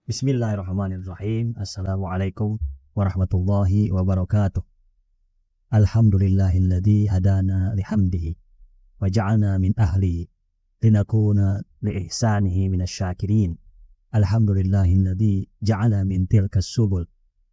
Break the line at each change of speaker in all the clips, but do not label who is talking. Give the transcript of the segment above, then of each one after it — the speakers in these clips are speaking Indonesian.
Bismillahirrahmanirrahim. Assalamualaikum warahmatullahi wabarakatuh. Alhamdulillahilladzi hadana lihamdihi wa ja'alna min ahlihi linakuna liihsanihi minasyakirin. Alhamdulillahilladzi ja'ala min tilkas subul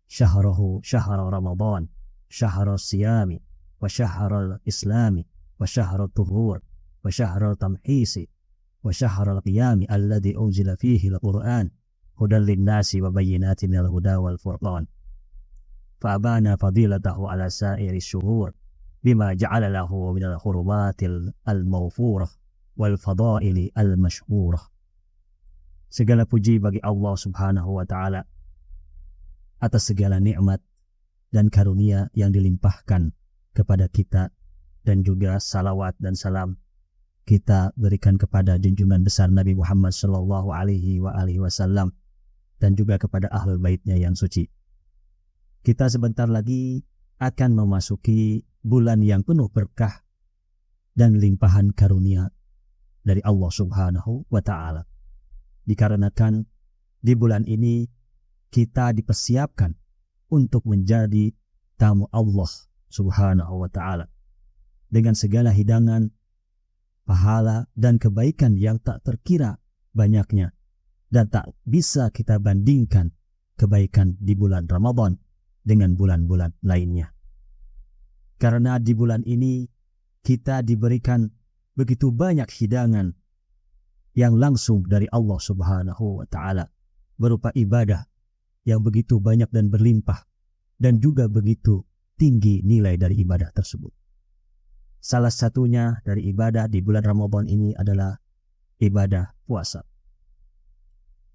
syahrahu syahra Ramadan, syahra siyami wa syahra islami wa syahra tuhur wa syahra tamhisi wa syahra qiyami alladzi unzila fihi al-Qur'an hudan linnasi wa bayyinatin minal huda wal furqan. Fa'abana fadilatahu ala sa'iri syuhur bima ja'ala lahu minal hurumatil al-mawfurah wal fadaili al-mashhurah. Segala puji bagi Allah Subhanahu wa ta'ala atas segala nikmat dan karunia yang dilimpahkan kepada kita, dan juga salawat dan salam kita berikan kepada junjungan besar Nabi Muhammad sallallahu alaihi wasallam dan juga kepada ahlul baitnya yang suci. Kita sebentar lagi akan memasuki bulan yang penuh berkah dan limpahan karunia dari Allah Subhanahu wa ta'ala. Dikarenakan di bulan ini kita dipersiapkan untuk menjadi tamu Allah Subhanahu wa ta'ala dengan segala hidangan, pahala dan kebaikan yang tak terkira banyaknya, dan tak bisa kita bandingkan kebaikan di bulan Ramadan dengan bulan-bulan lainnya. Karena di bulan ini kita diberikan begitu banyak hidangan yang langsung dari Allah Subhanahu wa ta'ala, berupa ibadah yang begitu banyak dan berlimpah, dan juga begitu tinggi nilai dari ibadah tersebut. Salah satunya dari ibadah di bulan Ramadan ini adalah ibadah puasa.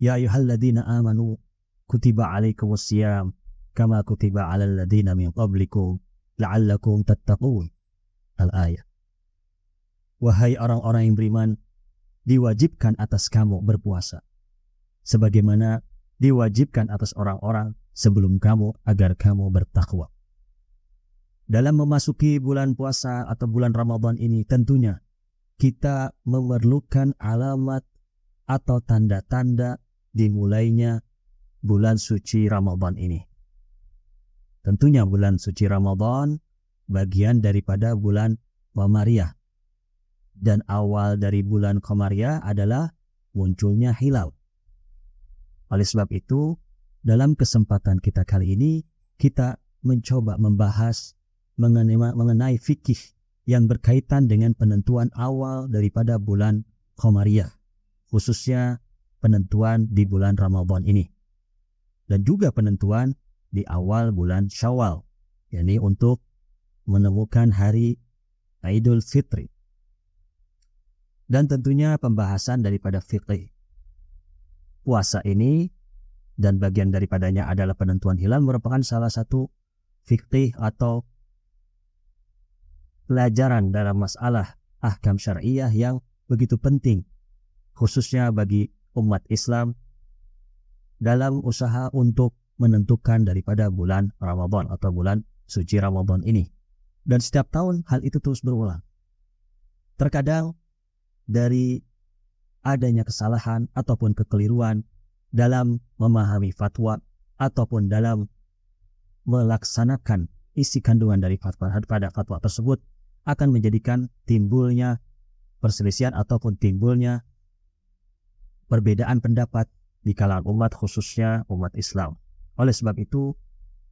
Ya ayyuhalladzina amanu kutiba alaikumusiyam kama kutiba alal ladzina min qablikum la'allakum tattaqun. Al-ayat. Wahai orang-orang yang beriman, diwajibkan atas kamu berpuasa sebagaimana diwajibkan atas orang-orang sebelum kamu agar kamu bertakwa. Dalam memasuki bulan puasa atau bulan Ramadan ini, tentunya kita memerlukan alamat atau tanda-tanda dimulainya bulan suci Ramadan ini. Tentunya bulan suci Ramadan bagian daripada bulan Qamariyah, dan awal dari bulan Qamariyah adalah munculnya hilal. Oleh sebab itu, dalam kesempatan kita kali ini, kita mencoba membahas mengenai fikih yang berkaitan dengan penentuan awal daripada bulan Qamariyah, khususnya penentuan di bulan Ramadan ini, dan juga penentuan di awal bulan Syawal, yakni untuk menemukan hari Idul Fitri, dan tentunya pembahasan daripada fikih puasa ini, dan bagian daripadanya adalah penentuan hilal, merupakan salah satu fikih atau pelajaran dalam masalah ahkam syariah yang begitu penting, khususnya bagi umat Islam dalam usaha untuk menentukan daripada bulan Ramadan atau bulan suci Ramadan ini. Dan setiap tahun hal itu terus berulang. Terkadang dari adanya kesalahan ataupun kekeliruan dalam memahami fatwa ataupun dalam melaksanakan isi kandungan dari fatwa pada fatwa tersebut akan menjadikan timbulnya perselisihan ataupun timbulnya perbedaan pendapat di kalangan umat, khususnya umat Islam. Oleh sebab itu,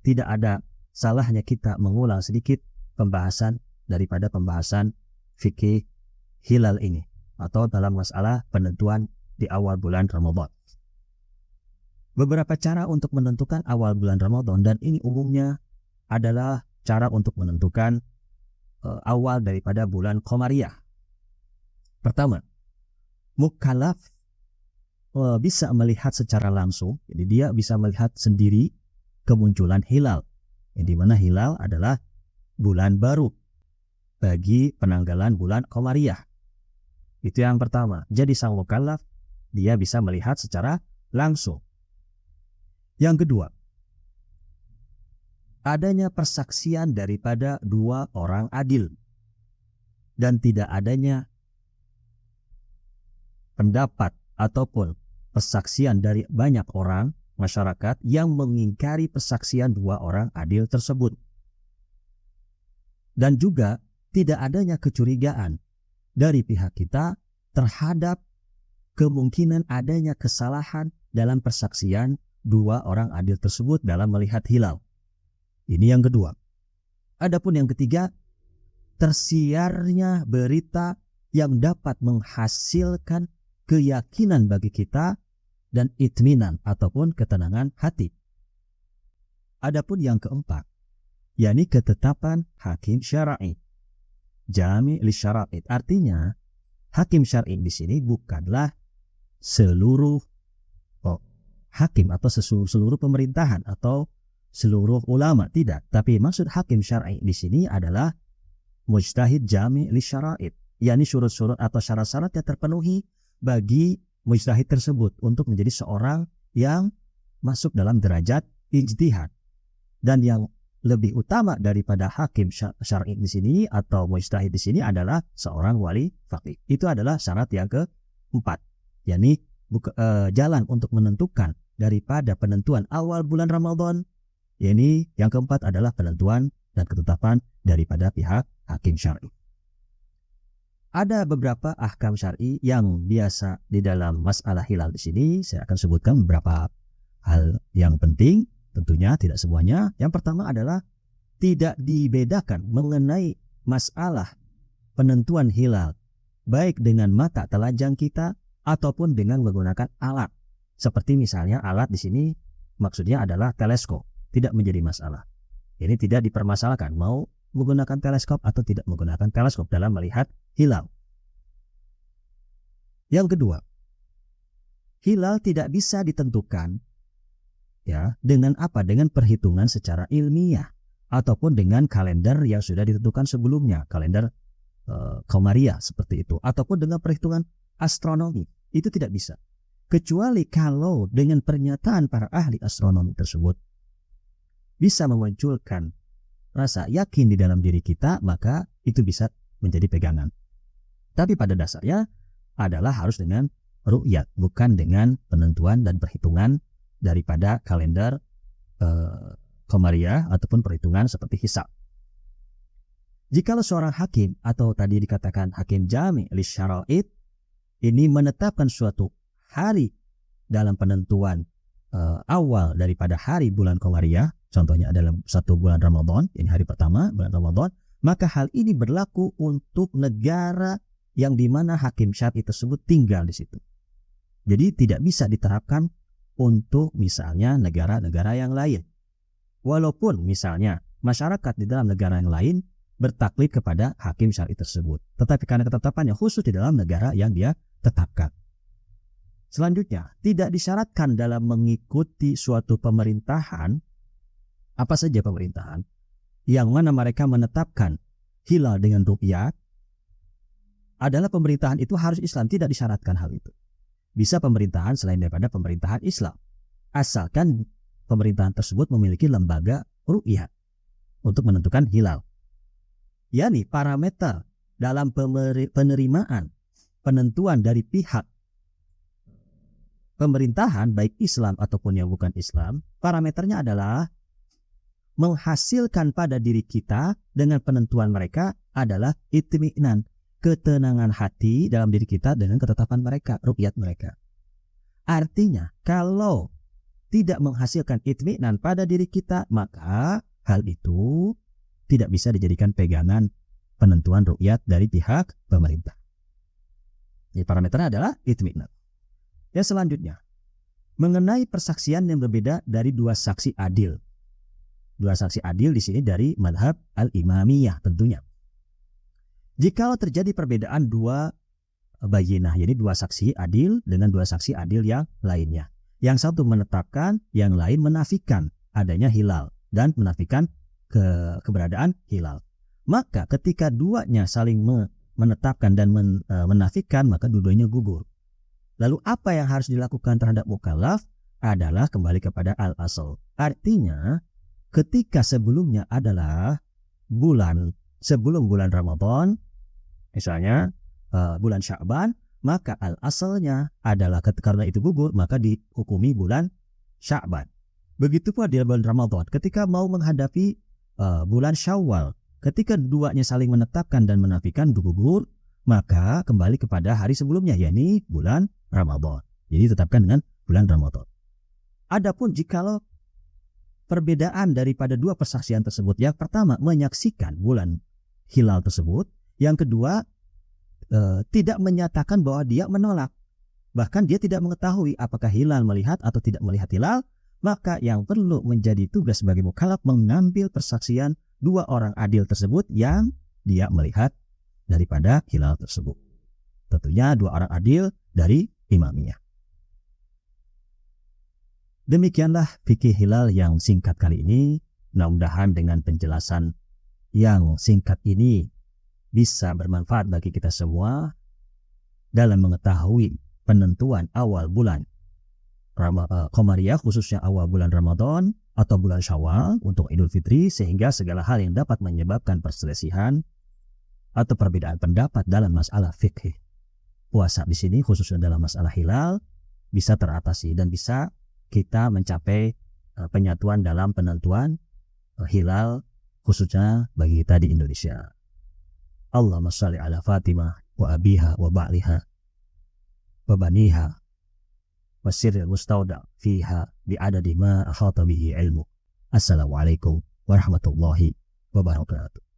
tidak ada salahnya kita mengulang sedikit pembahasan daripada pembahasan fikih hilal ini, atau dalam masalah penentuan di awal bulan Ramadan. Beberapa cara untuk menentukan awal bulan Ramadan, dan ini umumnya adalah cara untuk menentukan awal daripada bulan Qamariyah. Pertama, mukallaf bisa melihat secara langsung, jadi dia bisa melihat sendiri kemunculan hilal, yang dimana hilal adalah bulan baru bagi penanggalan bulan Qamariyah. Itu yang pertama. Jadi sang mukallaf dia bisa melihat secara langsung. Yang kedua, adanya persaksian daripada dua orang adil, dan tidak adanya pendapat ataupun persaksian dari banyak orang masyarakat yang mengingkari persaksian dua orang adil tersebut. Dan juga tidak adanya kecurigaan dari pihak kita terhadap kemungkinan adanya kesalahan dalam persaksian dua orang adil tersebut dalam melihat hilal. Ini yang kedua. Adapun yang ketiga, tersiarnya berita yang dapat menghasilkan keyakinan bagi kita dan itminan ataupun ketenangan hati. Adapun yang keempat, yakni ketetapan hakim syar'i, jami' li syara'id. Artinya, hakim syar'i di sini bukanlah seluruh hakim atau seluruh pemerintahan atau seluruh ulama, tidak. Tapi maksud hakim syar'i di sini adalah mujtahid jami' li syara'id, yakni syurut-syurut atau syarat-syarat yang terpenuhi bagi mujtahid tersebut untuk menjadi seorang yang masuk dalam derajat ijtihad. Dan yang lebih utama daripada hakim syar'i di sini atau mujtahid di sini adalah seorang wali faqih. Itu adalah syarat yang keempat, yakni jalan untuk menentukan daripada penentuan awal bulan Ramadan. Yakni yang keempat adalah penentuan dan ketetapan daripada pihak hakim syar'i. Ada beberapa ahkam syar'i yang biasa di dalam masalah hilal di sini. Saya akan sebutkan beberapa hal yang penting, tentunya tidak semuanya. Yang pertama adalah tidak dibedakan mengenai masalah penentuan hilal, baik dengan mata telanjang kita ataupun dengan menggunakan alat. Seperti misalnya alat di sini maksudnya adalah teleskop, tidak menjadi masalah. Ini tidak dipermasalahkan mau menggunakan teleskop atau tidak menggunakan teleskop dalam melihat hilal. Yang kedua, hilal tidak bisa ditentukan dengan apa? Dengan perhitungan secara ilmiah ataupun dengan kalender yang sudah ditentukan sebelumnya, kalender Qamariyah seperti itu, ataupun dengan perhitungan astronomi. Itu tidak bisa. Kecuali kalau dengan pernyataan para ahli astronomi tersebut bisa memunculkan rasa yakin di dalam diri kita, maka itu bisa menjadi pegangan. Tapi pada dasarnya adalah harus dengan ru'yat, bukan dengan penentuan dan perhitungan daripada kalender Qamariyah ataupun perhitungan seperti hisab. Jikalau seorang hakim atau tadi dikatakan hakim jami' li syara'id ini menetapkan suatu hari dalam penentuan awal daripada hari bulan Qamariyah, contohnya dalam satu bulan Ramadan, ini hari pertama bulan Ramadan, maka hal ini berlaku untuk negara yang dimana hakim syar'i tersebut tinggal di situ. Jadi tidak bisa diterapkan untuk misalnya negara-negara yang lain. Walaupun misalnya masyarakat di dalam negara yang lain bertaklid kepada hakim syar'i tersebut, tetapi karena ketetapannya khusus di dalam negara yang dia tetapkan. Selanjutnya, tidak disyaratkan dalam mengikuti suatu pemerintahan, apa saja pemerintahan, yang mana mereka menetapkan hilal dengan ru'yat, adalah pemerintahan itu harus Islam. Tidak disyaratkan hal itu. Bisa pemerintahan selain daripada pemerintahan Islam, asalkan pemerintahan tersebut memiliki lembaga ru'yat untuk menentukan hilal. Yani parameter dalam penerimaan penentuan dari pihak pemerintahan baik Islam ataupun yang bukan Islam, parameternya adalah menghasilkan pada diri kita dengan penentuan mereka adalah itmi'nan, ketenangan hati dalam diri kita dengan ketetapan mereka, ru'yat mereka. Artinya kalau tidak menghasilkan itmi'nan pada diri kita, maka hal itu tidak bisa dijadikan pegangan penentuan ru'yat dari pihak pemerintah. Jadi parameternya adalah itmi'nan. Yang selanjutnya, mengenai persaksian yang berbeda dari dua saksi adil. Dua saksi adil di sini dari madhab al-imamiyah tentunya. Jikalau terjadi perbedaan dua bayinah, jadi dua saksi adil dengan dua saksi adil yang lainnya. Yang satu menetapkan, yang lain menafikan adanya hilal dan menafikan keberadaan hilal. Maka ketika duanya saling menetapkan dan menafikan, maka dua-duanya gugur. Lalu apa yang harus dilakukan terhadap mukallaf adalah kembali kepada al-asal. Artinya ketika sebelumnya adalah sebelum bulan Ramadan, misalnya bulan Sya'ban, maka al-asalnya adalah karena itu gugur, maka dihukumi bulan Sya'ban. Begitu pula di bulan Ramadan, ketika mau menghadapi bulan Syawal, ketika duanya saling menetapkan dan menafikan gugur, maka kembali kepada hari sebelumnya, yakni bulan Ramadan. Jadi tetapkan dengan bulan Ramadan. Adapun jikalau perbedaan daripada dua persaksian tersebut, yang pertama menyaksikan bulan hilal tersebut, yang kedua tidak menyatakan bahwa dia menolak, bahkan dia tidak mengetahui apakah hilal melihat atau tidak melihat hilal, maka yang perlu menjadi tugas bagi mukallaf mengambil persaksian dua orang adil tersebut yang dia melihat daripada hilal tersebut. Tentunya dua orang adil dari imamiyah. Demikianlah fikih hilal yang singkat kali ini. Mudah-mudahan dengan penjelasan yang singkat ini bisa bermanfaat bagi kita semua dalam mengetahui penentuan awal bulan Qamariyah, khususnya awal bulan Ramadan atau bulan Syawal untuk Idul Fitri, sehingga segala hal yang dapat menyebabkan perselisihan atau perbedaan pendapat dalam masalah fikih puasa di sini, khususnya dalam masalah hilal, bisa teratasi dan bisa kita mencapai penyatuan dalam penentuan hilal khususnya bagi kita di Indonesia. Allahumma shalli ala Fatimah wa abiha wa ba'liha wa baniha wa sirril mustauda fiha bi'adadi ma ahata bihi ilmu. Assalamualaikum warahmatullahi wabarakatuh.